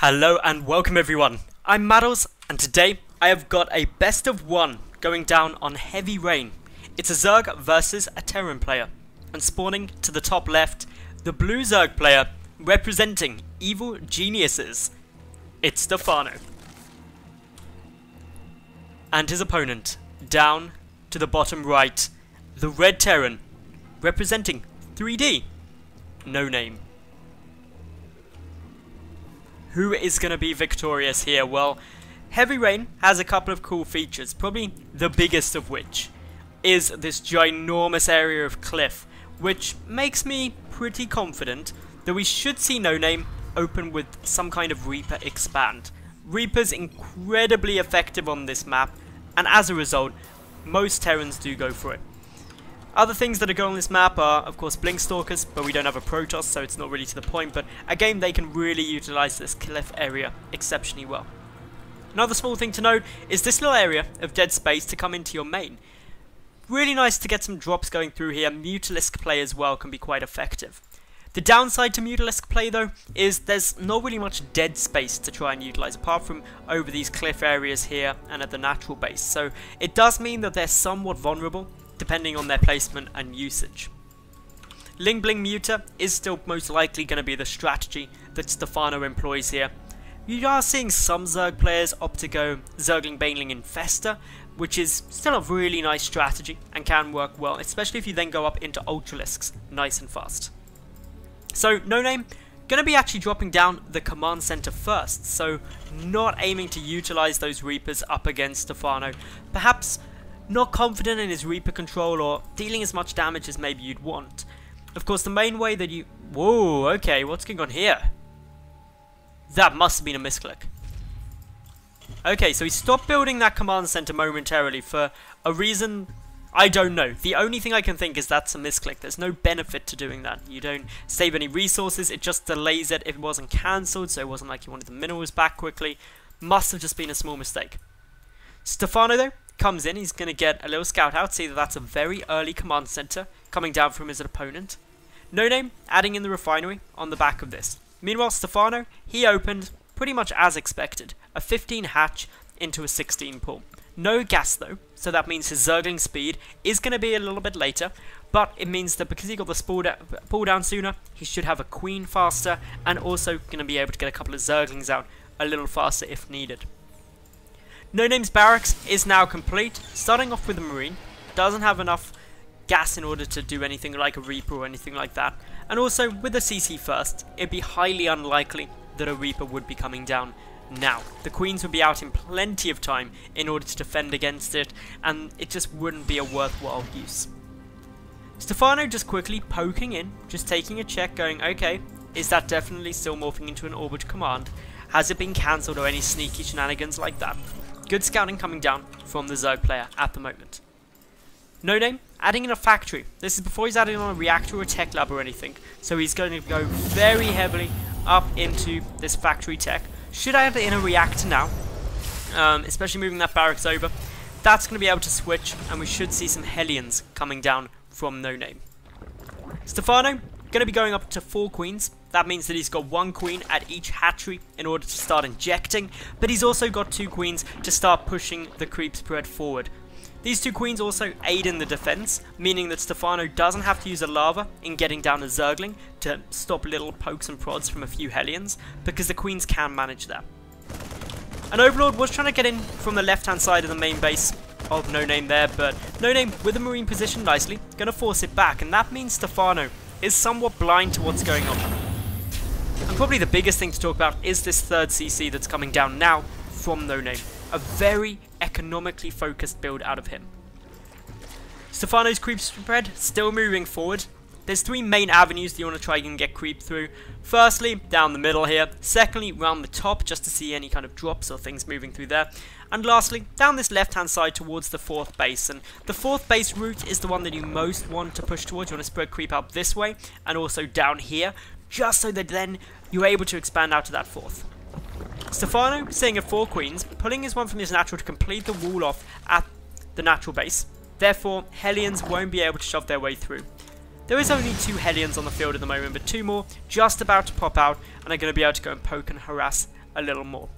Hello and welcome everyone, I'm Madals and today I have got a best of one going down on Heavy Rain. It's a Zerg versus a Terran player, and spawning to the top left, the blue Zerg player representing evil geniuses, it's Stephano. And his opponent, down to the bottom right, the red Terran representing 3D, Noname. Who is going to be victorious here? Well, Heavy Rain has a couple of cool features, probably the biggest of which is this ginormous area of cliff, which makes me pretty confident that we should see Noname open with some kind of Reaper expand. Reaper's incredibly effective on this map, and as a result, most Terrans do go for it. Other things that are going on this map are, of course, Blink Stalkers, but we don't have a Protoss, so it's not really to the point, but again, they can really utilize this cliff area exceptionally well. Another small thing to note is this little area of dead space to come into your main. Really nice to get some drops going through here. Mutalisk play as well can be quite effective. The downside to Mutalisk play, though, is there's not really much dead space to try and utilize, apart from over these cliff areas here and at the natural base, so it does mean that they're somewhat vulnerable, depending on their placement and usage. Ling Bling Muta is still most likely going to be the strategy that Stephano employs here. You are seeing some Zerg players opt to go Zergling Baneling Infester, which is still a really nice strategy and can work well, especially if you then go up into Ultralisks nice and fast. So Noname going to be actually dropping down the command center first, so not aiming to utilize those Reapers up against Stephano. Perhaps not confident in his Reaper control or dealing as much damage as maybe you'd want. Of course, the main way that you... Whoa, okay, what's going on here? That must have been a misclick. Okay, so he stopped building that command center momentarily for a reason I don't know. The only thing I can think is that's a misclick. There's no benefit to doing that. You don't save any resources, it just delays it. It wasn't cancelled, so it wasn't like you wanted the minerals back quickly. Must have just been a small mistake. Stephano, though, comes in. He's going to get a little scout out, see that that's a very early command center coming down from his opponent. Noname adding in the refinery on the back of this. Meanwhile, Stephano, he opened pretty much as expected, a 15 hatch into a 16 pull. No gas though, so that means his Zergling speed is going to be a little bit later, but it means that because he got the pull down sooner, he should have a queen faster, and also going to be able to get a couple of Zerglings out a little faster if needed. Noname's barracks is now complete, starting off with a Marine. Doesn't have enough gas in order to do anything like a Reaper or anything like that. And also, with a CC first, it'd be highly unlikely that a Reaper would be coming down now. The Queens would be out in plenty of time in order to defend against it, and it just wouldn't be a worthwhile use. Stephano just quickly poking in, just taking a check, going, okay, is that definitely still morphing into an orbital command? Has it been cancelled or any sneaky shenanigans like that? Good scouting coming down from the Zerg player at the moment. Noname adding in a factory. This is before he's adding on a reactor or a tech lab or anything. So he's going to go very heavily up into this factory tech. Should add in a reactor now, especially moving that barracks over. That's going to be able to switch, and we should see some Hellions coming down from Noname. Stephano going to be going up to 4 queens. That means that he's got 1 queen at each hatchery in order to start injecting, but he's also got 2 queens to start pushing the creep spread forward. These 2 queens also aid in the defense, meaning that Stephano doesn't have to use a lava in getting down a Zergling to stop little pokes and prods from a few Hellions, because the queens can manage that. An Overlord was trying to get in from the left-hand side of the main base of Noname there, but Noname with the Marine position nicely, going to force it back, and that means Stephano is somewhat blind to what's going on. And probably the biggest thing to talk about is this third CC that's coming down now from Noname. A very economically focused build out of him. Stephano's creep spread still moving forward. There's 3 main avenues that you want to try and get creep through. Firstly, down the middle here. Secondly, round the top just to see any kind of drops or things moving through there. And lastly, down this left-hand side towards the 4th base. And the 4th base route is the one that you most want to push towards. You want to spread creep out this way and also down here, just so that then you're able to expand out to that 4th. Stephano sitting at 4 queens, pulling his one from his natural to complete the wall off at the natural base. Therefore, Hellions won't be able to shove their way through. There is only 2 Hellions on the field at the moment, but 2 more just about to pop out and are going to be able to go and poke and harass a little more.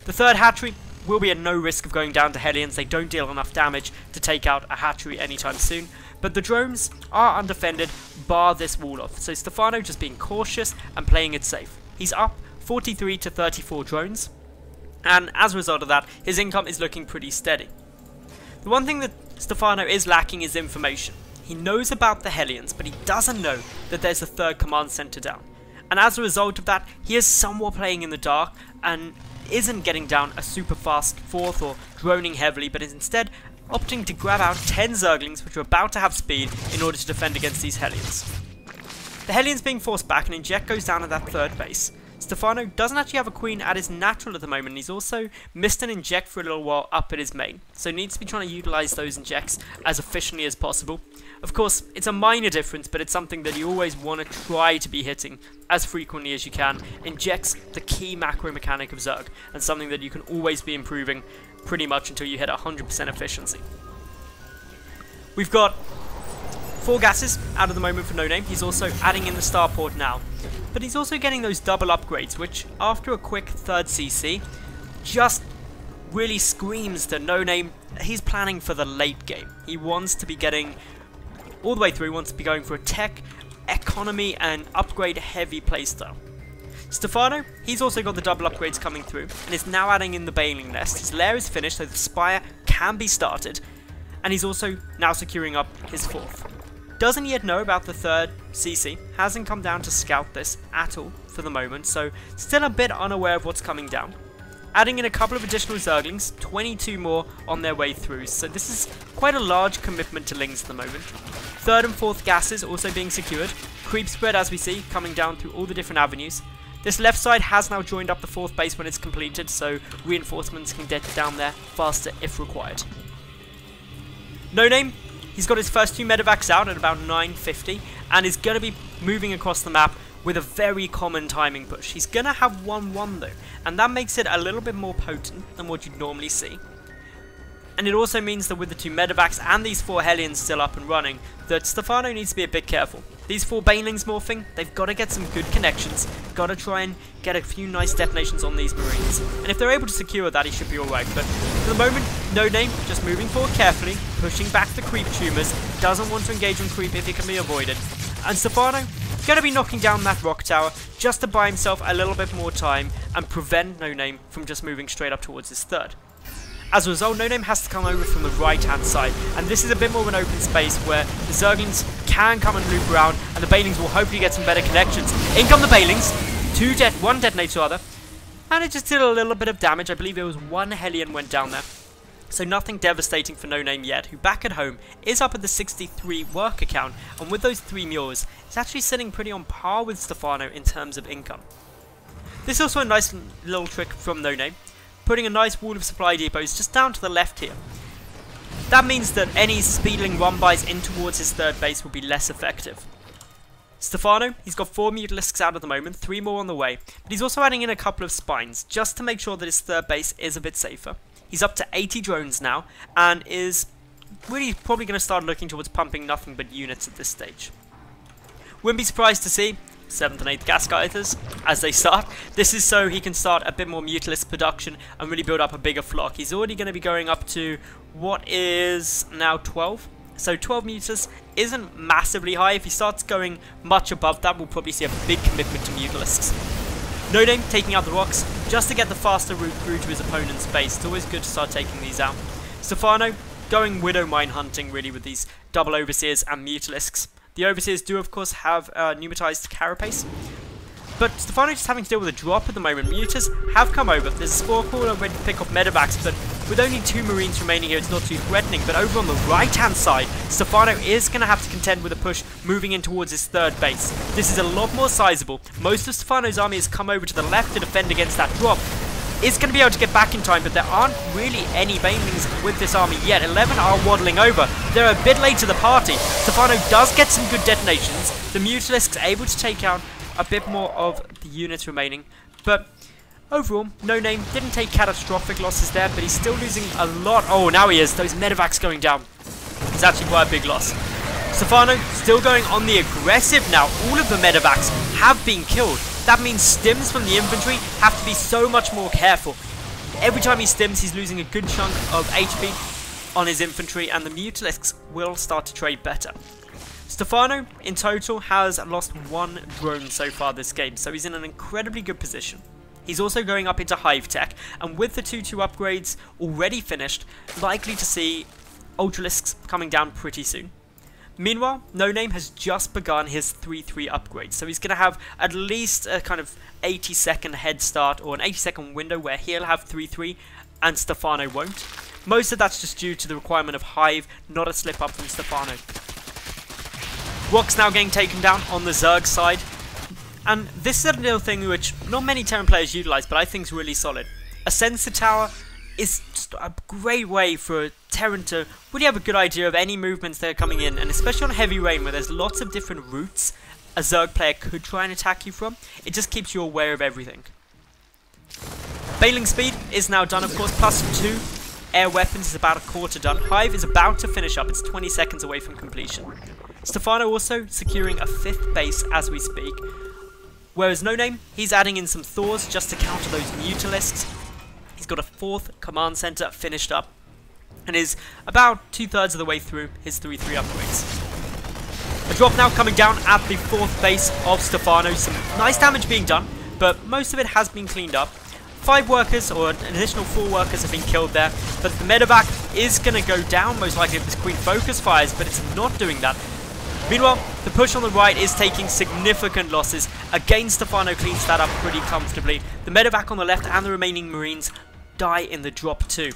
The third hatchery will be at no risk of going down to Hellions. They don't deal enough damage to take out a hatchery anytime soon. But the drones are undefended, bar this wall off. So Stephano just being cautious and playing it safe. He's up 43 to 34 drones. And as a result of that, his income is looking pretty steady. The one thing that Stephano is lacking is information. He knows about the Hellions, but he doesn't know that there's a third command center down. And as a result of that, he is somewhat playing in the dark and isn't getting down a super fast fourth or droning heavily, but is instead opting to grab out 10 Zerglings which are about to have speed in order to defend against these Hellions. The Hellions being forced back and Inject goes down at that third base. Stephano doesn't actually have a queen at his natural at the moment. He's also missed an Inject for a little while up at his main, so needs to be trying to utilise those Injects as efficiently as possible. Of course, it's a minor difference, but it's something that you always want to try to be hitting as frequently as you can. Injects the key macro mechanic of Zerg, and something that you can always be improving pretty much until you hit 100% efficiency. We've got 4 gases out of the moment for Noname. He's also adding in the starport now. But he's also getting those double upgrades, which after a quick third CC, just really screams to Noname. He's planning for the late game. He wants to be getting all the way through, wants to be going for a tech, economy and upgrade heavy playstyle. Stephano, he's also got the double upgrades coming through and is now adding in the Baling Nest. His lair is finished, so the Spire can be started, and he's also now securing up his 4th. Doesn't yet know about the 3rd CC, hasn't come down to scout this at all for the moment, so still a bit unaware of what's coming down. Adding in a couple of additional Zerglings, 22 more on their way through, so this is quite a large commitment to Lings at the moment. 3rd and 4th gases also being secured, creep spread as we see coming down through all the different avenues. This left side has now joined up the 4th base when it's completed, so reinforcements can get down there faster if required. Noname, he's got his first 2 medevacs out at about 950 and is going to be moving across the map with a very common timing push. He's going to have 1-1 though, and that makes it a little bit more potent than what you'd normally see. And it also means that with the 2 medevacs and these 4 Hellions still up and running, that Stephano needs to be a bit careful. These 4 Banelings morphing, they've got to get some good connections, got to try and get a few nice detonations on these Marines. And if they're able to secure that, he should be alright. But for the moment, Noname just moving forward carefully, pushing back the creep tumors, doesn't want to engage on creep if it can be avoided. And Stephano, going to be knocking down that rock tower just to buy himself a little bit more time and prevent Noname from just moving straight up towards his 3rd. As a result, Noname has to come over from the right-hand side, and this is a bit more of an open space where the Zerglings can come and loop around, and the Banelings will hopefully get some better connections. In come the Banelings, 1 detonator rather, and it just did a little bit of damage. I believe it was 1 Hellion went down there. So nothing devastating for Noname yet, who back at home is up at the 63 worker count, and with those 3 mules, is actually sitting pretty on par with Stephano in terms of income. This is also a nice little trick from Noname, putting a nice wall of supply depots just down to the left here. That means that any speedling run-bys in towards his 3rd base will be less effective. Stephano, he's got 4 Mutalisks out at the moment, 3 more on the way, but he's also adding in a couple of Spines, just to make sure that his 3rd base is a bit safer. He's up to 80 drones now, and is really probably going to start looking towards pumping nothing but units at this stage. Wouldn't be surprised to see 7th and 8th gas geysers as they start. This is so he can start a bit more Mutalisk production and really build up a bigger flock. He's already going to be going up to what is now 12. So 12 Mutalisks isn't massively high. If he starts going much above that, we'll probably see a big commitment to Mutalisks. Noname taking out the rocks just to get the faster route through to his opponent's base. It's always good to start taking these out. Stephano going Widow Mine hunting really with these double Overseers and Mutalisks. The Overseers do of course have pneumatized carapace, but Stephano just having to deal with a drop at the moment. Mutas have come over. There's a Spore Caller ready to pick off medevacs, but with only 2 Marines remaining here, it's not too threatening. But over on the right-hand side, Stephano is going to have to contend with a push moving in towards his 3rd base. This is a lot more sizable. Most of Stephano's army has come over to the left to defend against that drop. Is going to be able to get back in time, but there aren't really any Banelings with this army yet. 11 are waddling over. They're a bit late to the party. Stephano does get some good detonations. The Mutalisks able to take out a bit more of the units remaining, but overall, Noname didn't take catastrophic losses there, but he's still losing a lot. Oh, now he is. Those medevacs going down. It's actually quite a big loss. Stephano still going on the aggressive now. All of the medevacs have been killed. That means stims from the infantry have to be so much more careful. Every time he stims, he's losing a good chunk of HP on his infantry, and the Mutalisks will start to trade better. Stephano, in total, has lost 1 drone so far this game, so he's in an incredibly good position. He's also going up into Hive Tech, and with the 2-2 upgrades already finished, likely to see Ultralisks coming down pretty soon. Meanwhile, Noname has just begun his 3-3 upgrade, so he's going to have at least a kind of 80-second head start, or an 80-second window where he'll have 3-3 and Stephano won't. Most of that's just due to the requirement of Hive, not a slip up from Stephano. Rock's now getting taken down on the Zerg side, and this is a little thing which not many Terran players utilise, but I think is really solid. A sensor tower is just a great way for a Terran to really have a good idea of any movements that are coming in, and especially on heavy rain where there's lots of different routes a Zerg player could try and attack you from, it just keeps you aware of everything. Bailing speed is now done, of course, +2. Air weapons is about a quarter done. Hive is about to finish up, it's 20 seconds away from completion. Stephano also securing a 5th base as we speak. Whereas Noname, he's adding in some Thors just to counter those Mutalisks. He's got a 4th command center finished up, and is about 2/3 of the way through his 3-3 upgrades. A drop now coming down at the 4th base of Stephano. Some nice damage being done, but most of it has been cleaned up. 5 workers, or an additional 4 workers have been killed there, but the medevac is going to go down, most likely if this Queen Focus fires, but it's not doing that. Meanwhile, the push on the right is taking significant losses. Again, Stephano cleans that up pretty comfortably. The medevac on the left and the remaining Marines die in the drop too.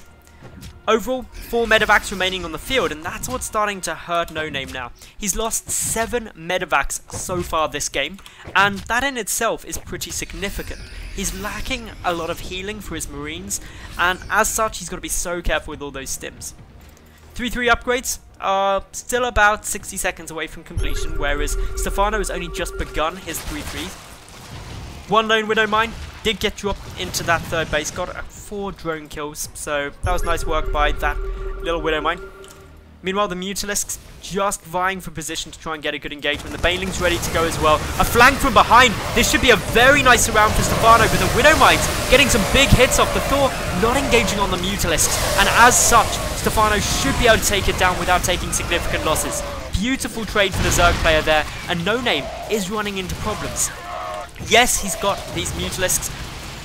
Overall, 4 medevacs remaining on the field, and that's what's starting to hurt Noname now. He's lost 7 medevacs so far this game, and that in itself is pretty significant. He's lacking a lot of healing for his Marines, and as such, he's got to be so careful with all those stims. 3-3 upgrades are still about 60 seconds away from completion, whereas Stephano has only just begun his 3-3s. 1 lone Widow Mine did get dropped into that 3rd base, got 4 drone kills, so that was nice work by that little Widow Mine. Meanwhile, the Mutalisks just vying for position to try and get a good engagement. The Baneling's ready to go as well. A flank from behind. This should be a very nice round for Stephano, but the Widow Mines getting some big hits off the Thor, not engaging on the Mutalisks, and as such, Stephano should be able to take it down without taking significant losses. Beautiful trade for the Zerg player there, and Noname is running into problems. Yes, he's got these Mutalisks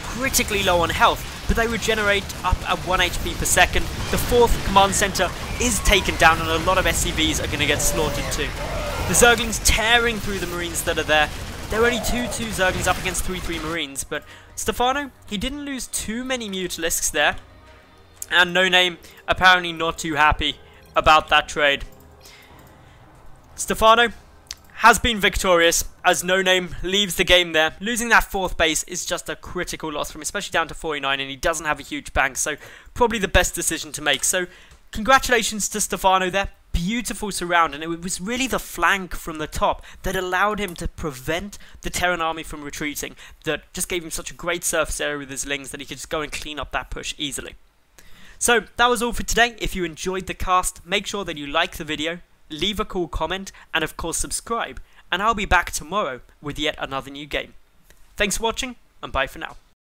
critically low on health, but they regenerate up at 1 HP per second. The 4th command center is taken down, and a lot of SCVs are going to get slaughtered too. The Zerglings tearing through the Marines that are there. There are only 2-2 Zerglings up against 3-3 Marines, but Stephano, he didn't lose too many Mutalisks there, and Noname apparently not too happy about that trade. Stephano has been victorious as Noname leaves the game there. Losing that 4th base is just a critical loss from him, especially down to 49, and he doesn't have a huge bank, so probably the best decision to make. So congratulations to Stephano there. Beautiful surround, and it was really the flank from the top that allowed him to prevent the Terran army from retreating, that just gave him such a great surface area with his lings that he could just go and clean up that push easily. So that was all for today. If you enjoyed the cast, make sure that you like the video, leave a cool comment, and of course subscribe, and I'll be back tomorrow with yet another new game. Thanks for watching, and bye for now.